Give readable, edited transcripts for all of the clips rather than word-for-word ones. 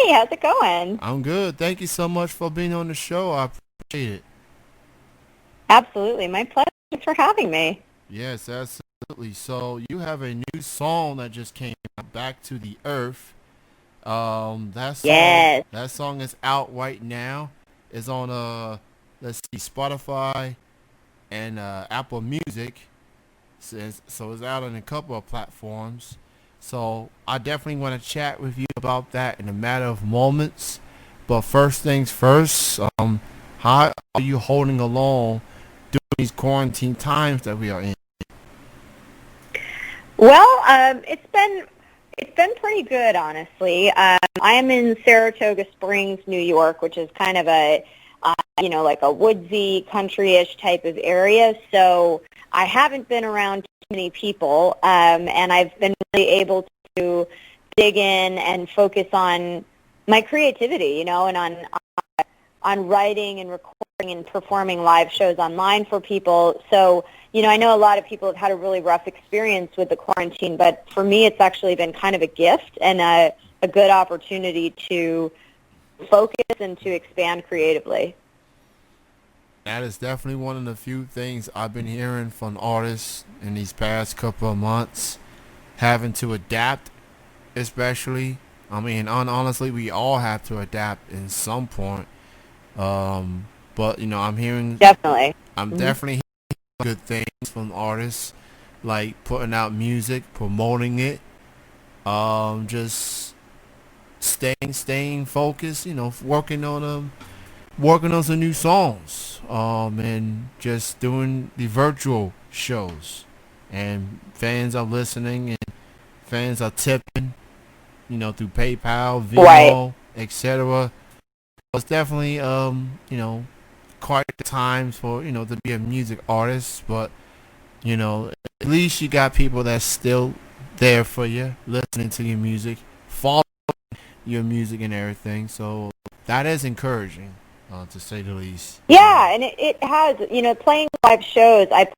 Hey, how's it going? I'm good. Thank you so much for being on the show. I appreciate it. Absolutely, my pleasure. Thanks for having me. Yes, absolutely. So you have a new song that just came out, "Back to the Earth." That song, Yes. that song is out right now. It's on let's see, Spotify and Apple Music. So it's out on a couple of platforms. So I definitely want to chat with you about that in a matter of moments. But first things first, how are you holding along during these quarantine times that we are in? Well, it's been pretty good, honestly. I am in Saratoga Springs, New York, which is kind of like a woodsy, country-ish type of area. So I haven't been around too many people, and I've been really able to dig in and focus on my creativity, and on writing and recording and performing live shows online for people. So, I know a lot of people have had a really rough experience with the quarantine, but for me it's actually been kind of a gift and a good opportunity to focus and to expand creatively. That is definitely one of the few things I've been hearing from artists in these past couple of months, having to adapt, especially. I mean, honestly, we all have to adapt in some point. But Definitely. I'm Hmm. definitely good things from artists, like putting out music, promoting it, just staying focused, working on some new songs, and just doing the virtual shows, and fans are listening and fans are tipping, through PayPal, Right. Venmo, etc. It's definitely quite the times for to be a music artist, but at least you got people that's still there for you, listening to your music, following your music and everything. So that is encouraging, to say the least. Yeah, and it has, playing live shows, I post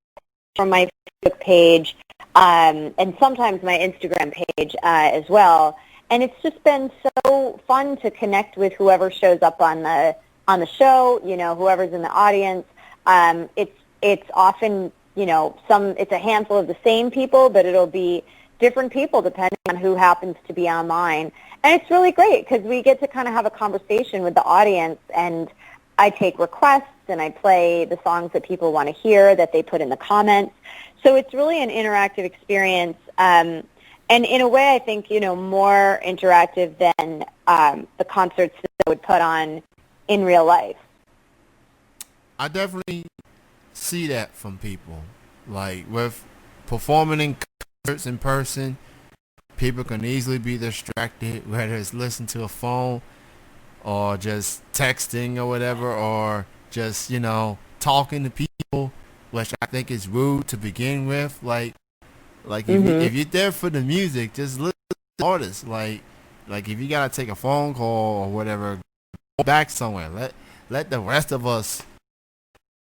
from my Facebook page, and sometimes my Instagram page as well. And it's just been so fun to connect with whoever shows up on the show, whoever's in the audience. It's often, it's a handful of the same people, but it'll be different people depending on who happens to be online. And it's really great because we get to kind of have a conversation with the audience, and I take requests and I play the songs that people want to hear that they put in the comments. So it's really an interactive experience, and in a way I think, more interactive than the concerts that I would put on in real life. I definitely see that from people. Like with performing in concerts in person, people can easily be distracted, whether it's listening to a phone or just texting or whatever, or just talking to people, which I think is rude to begin with. Like Hmm. if you're there for the music, just listen to the artists. Like if you gotta take a phone call or whatever, go back somewhere. Let the rest of us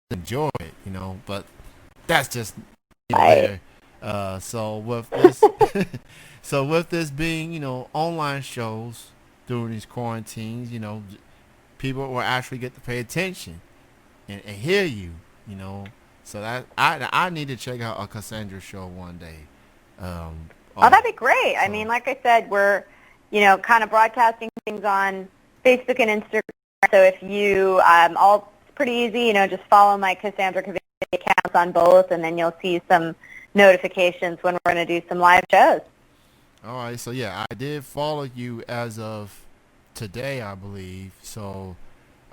enjoy it. But that's just Right. later. So with this, so with this being online shows during these quarantines, people will actually get to pay attention and hear you. You know, so that I need to check out a Cassandra show one day. Um, Oh, oh, that'd be great. I mean, so like I said, we're, kind of broadcasting things on Facebook and Instagram. So if you, it's pretty easy, just follow my Cassandra Kubinski accounts on both, and then you'll see some notifications when we're going to do some live shows. all right, so yeah, I did follow you as of today, I believe. So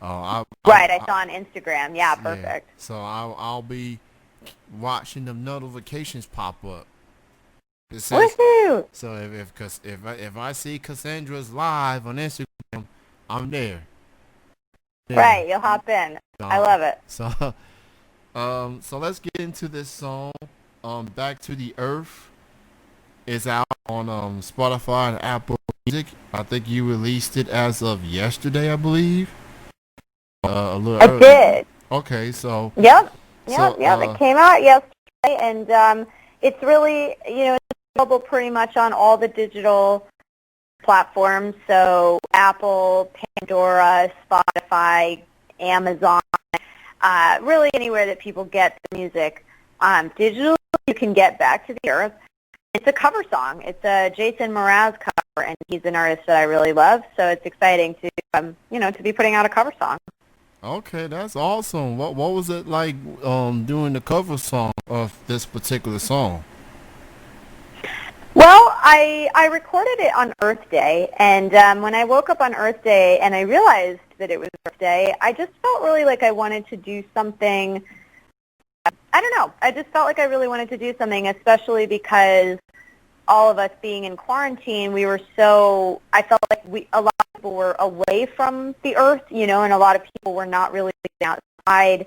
Right, I saw on Instagram. Yeah, yeah, perfect. so I'll be watching the notifications pop up. It says Woohoo! so if I see Cassandra's live on Instagram, I'm there. Yeah. Right, you'll hop in. I So love it. so so let's get into this song. Back to the Earth is out on Spotify and Apple Music. I think you released it as of yesterday, I believe. A little I early. did. Okay, so Yep, so yep, yep. It came out yesterday, and it's really, it's available pretty much on all the digital platforms, so Apple, Pandora, Spotify, Amazon, really anywhere that people get the music digitally, you can get Back to the Earth. It's a cover song. It's a Jason Mraz cover, and he's an artist that I really love, so it's exciting to, to be putting out a cover song. Okay, that's awesome. What was it like doing the cover song of this particular song? Well, I recorded it on Earth Day, and when I woke up on Earth Day and I realized that it was Earth Day, I just felt really like I wanted to do something. I don't know. I just felt like I really wanted to do something, especially because all of us being in quarantine, I felt like a lot of people were away from the earth, and a lot of people were not really outside.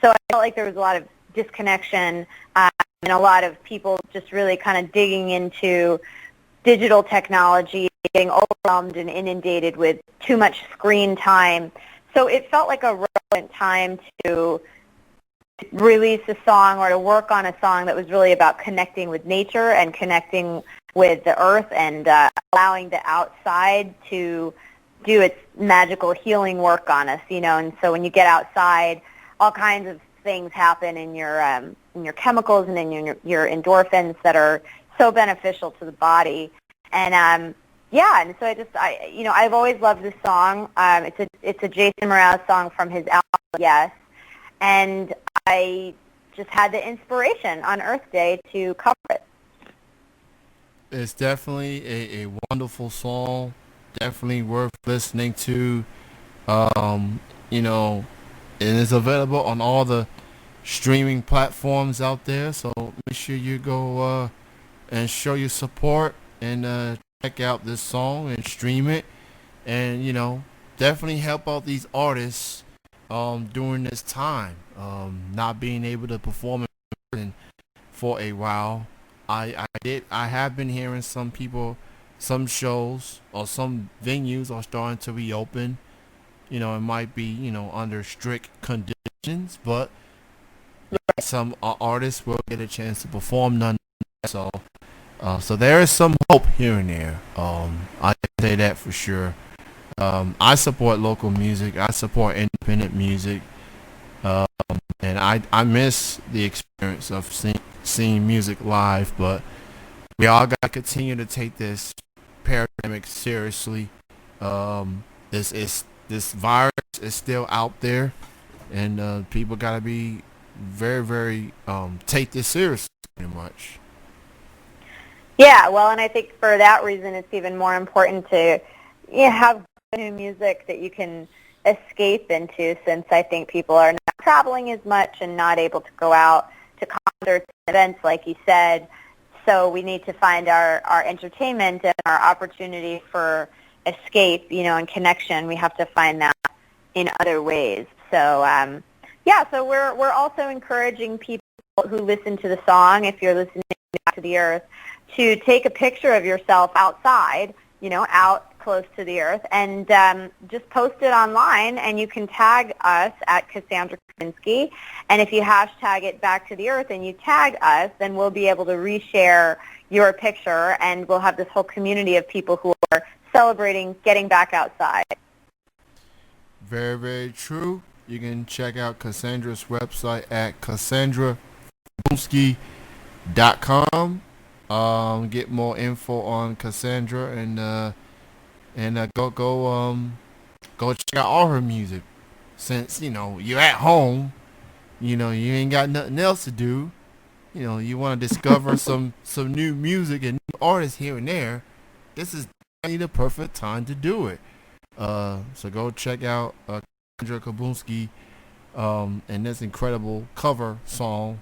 So I felt like there was a lot of disconnection and a lot of people just really kind of digging into digital technology, getting overwhelmed and inundated with too much screen time. So it felt like a relevant time to release a song or to work on a song that was really about connecting with nature and connecting with the earth and allowing the outside to do its magical healing work on us, And so when you get outside, all kinds of things happen in your chemicals and in your endorphins that are so beneficial to the body. And and so I've always loved this song. It's a Jason Mraz song from his album Yes. And I just had the inspiration on Earth Day to cover it. It's definitely a wonderful song, definitely worth listening to. And it's available on all the streaming platforms out there, so make sure you go and show your support and check out this song and stream it. And, definitely help out these artists during this time, not being able to perform in for a while. I have been hearing some shows or some venues are starting to reopen. It might be under strict conditions, but some artists will get a chance to perform nonetheless. So there is some hope here and there. I can say that for sure. I support local music. I support independent music, and I miss the experience of seeing music live. But we all got to continue to take this pandemic seriously. This virus is still out there, and people got to be very, very take this seriously, pretty much. Yeah, well, and I think for that reason, it's even more important to have new music that you can escape into, since I think people are not traveling as much and not able to go out to concerts and events, like you said. So we need to find our entertainment and our opportunity for escape, and connection. We have to find that in other ways. So, so we're also encouraging people who listen to the song, if you're listening Back to the Earth, to take a picture of yourself outside, out close to the earth, and just post it online, and you can tag us at Cassandra Kubinski, and if you hashtag it Back to the Earth and you tag us, then we'll be able to reshare your picture, and we'll have this whole community of people who are celebrating getting back outside. Very, very true. You can check out Cassandra's website at CassandraKubinski.com. Get more info on Cassandra and go check out all her music. Since you're at home, you ain't got nothing else to do. You want to discover some new music and new artists here and there. This is the perfect time to do it. So go check out Cassandra Kubinski and this incredible cover song.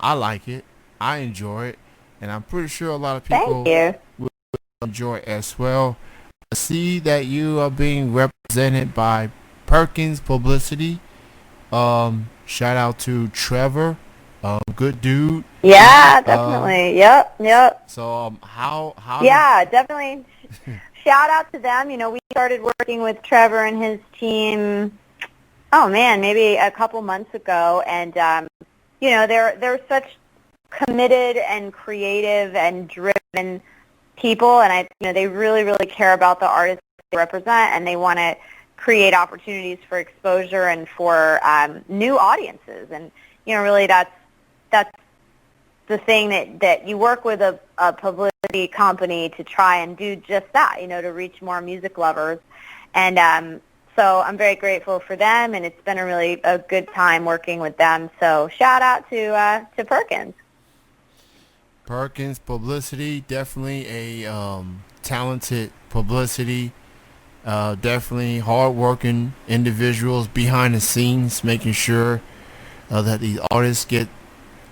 I like it. I enjoy it. And I'm pretty sure a lot of people will enjoy it as well. I see that you are being represented by Perkins Publicity. Shout out to Trevor. Good dude. Yeah, definitely. Yep. So how? Yeah, definitely. Shout out to them. We started working with Trevor and his team. Oh man, maybe a couple months ago, and they're such committed and creative and driven people, and they really, really care about the artists they represent, and they want to create opportunities for exposure and for new audiences. And really that's the thing that you work with a publicity company to try and do just that, to reach more music lovers. And so I'm very grateful for them, and it's been a good time working with them. So shout out to Perkins. Perkins Publicity, definitely a talented publicity, definitely hard-working individuals behind the scenes, making sure that these artists get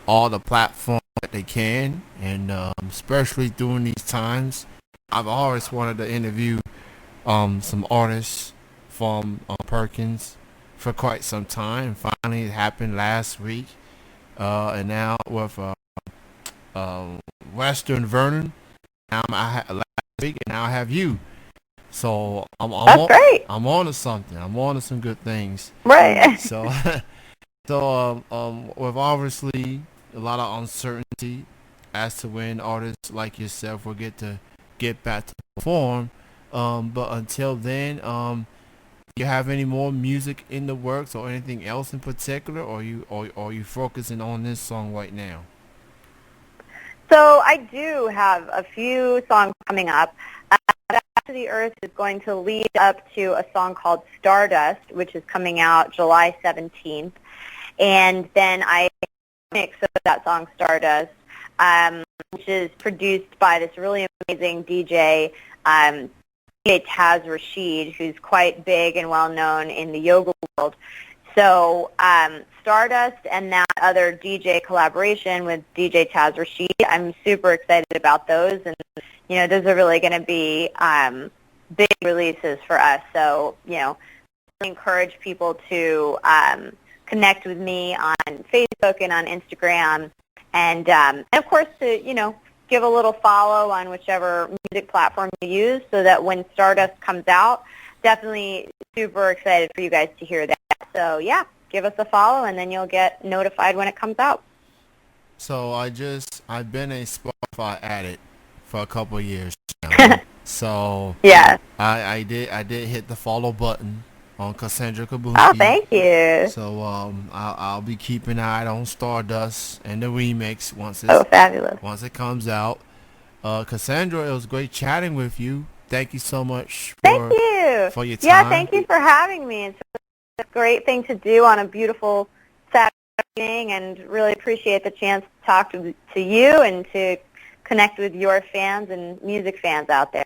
all the platform that they can, and especially during these times. I've always wanted to interview some artists from Perkins for quite some time. Finally, it happened last week, and now with Western Vernon. Last week, and now I have you. So That's great. I'm on to something. I'm on to some good things. Right. So with obviously a lot of uncertainty as to when artists like yourself will get back to perform. But until then, do you have any more music in the works or anything else in particular, or are you focusing on this song right now? So I do have a few songs coming up. Back to the Earth is going to lead up to a song called Stardust, which is coming out July 17th. And then I mix of that song Stardust, which is produced by this really amazing DJ, DJ Taz Rashid, who's quite big and well-known in the yoga world. So Stardust and that other DJ collaboration with DJ Taz Rashid, I'm super excited about those. And, those are really going to be big releases for us. So, I encourage people to connect with me on Facebook and on Instagram. And of course, to, give a little follow on whichever music platform you use so that when Stardust comes out, definitely super excited for you guys to hear that. So, yeah, give us a follow, and then you'll get notified when it comes out. So I've been a Spotify addict for a couple of years now. So yeah, I did hit the follow button on Cassandra Kubinski. Oh, thank you. So I'll be keeping an eye on Stardust and the remix once fabulous. Once it comes out. Cassandra, it was great chatting with you. Thank you so much Thank you for your time. Yeah, thank you for having me. It's a great thing to do on a beautiful Saturday evening, and really appreciate the chance to talk to you and to connect with your fans and music fans out there.